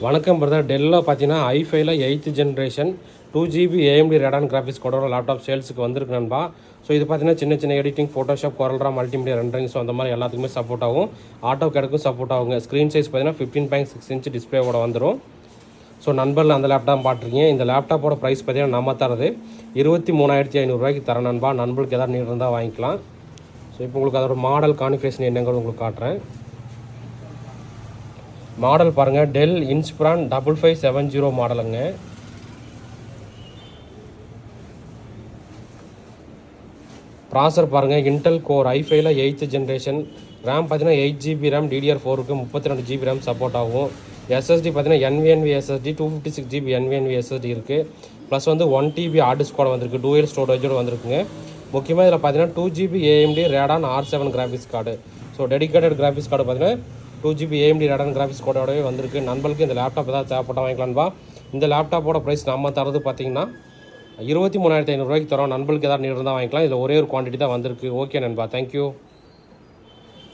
வணக்கம் பிரதர். டெல்லில் பார்த்தீங்கன்னா i5 8th generation 2GB AMD RADON graphics கொண்ட லேப்டாப் சேல்ஸுக்கு வந்திருக்கு நண்பா. ஸோ இது பார்த்தீங்கன்னா சின்ன editing, Photoshop, COREL, multimedia rendering, so அந்த மாதிரி எல்லாத்துக்குமே சப்போர்ட் ஆகும். ஆட்டோ கேடுக்கும் சப்போர்ட் ஆகுங்க. ஸ்க்ரீன் சைஸ் பார்த்தீங்கன்னா 15.6 இன்ச் டிஸ்பிளேவோட வந்துடும். ஸோ நண்பரில் அந்த லேப்டாப் பார்த்துருக்கீங்க. இந்த லேப்டாப்போட ப்ரைஸ் பார்த்தீங்கன்னா நம்ம தரது 23,500 தர நண்பா. நண்பர்களுக்கு எதாவது நீட் இருந்தால் வாங்கிக்கலாம். ஸோ இப்போ உங்களுக்கு அதோட மாடல் கான்ஃபிகரேஷன் என்னங்கிறது உங்களுக்கு காட்டுறேன். மாடல் பாருங்கள், டெல் இன்ஸ்பிரான் 5570 மாடலுங்க. ப்ராசர் பாருங்கள், Intel core i5 8th generation. RAM பார்த்தீங்கன்னா 8GB ரேம், DDR4க்கு 32GB ரேம் சப்போர்ட் ஆகும். SSD பார்த்தீங்கன்னா Nvme SSD 256GB Nvme SSD இருக்குது. ப்ளஸ் வந்து 1TB ஹார்ட் டிஸ்கோட வந்திருக்கு, டூயல் ஸ்டோரேஜோடு வந்திருக்குங்க. முக்கியமாக இதில் பார்த்தீங்கன்னா 2GB AMD RADON R7 graphics card. So dedicated graphics card பார்த்தீங்கன்னா 2GB AMD RADON கிராஃபிக்ஸ் கோடோடவே வந்திருக்கு. நண்பர்களுக்கு இந்த லேப்டாப் ஏதாவது தேவைப்பட்டால் வாங்கிக்கலாம்பா. இந்த லேப்டாப்போட ப்ரைஸ் நம்ம தரது பார்த்தீங்கன்னா 23,500 தரோம். நண்பர்களுக்கு ஏதாவது நீட் இருந்தால் வாங்கிக்கலாம். இதில் ஒரே ஒரு குவான்டிட்டி தான் வந்திருக்கு. ஓகே நண்பா, தேங்க்யூ.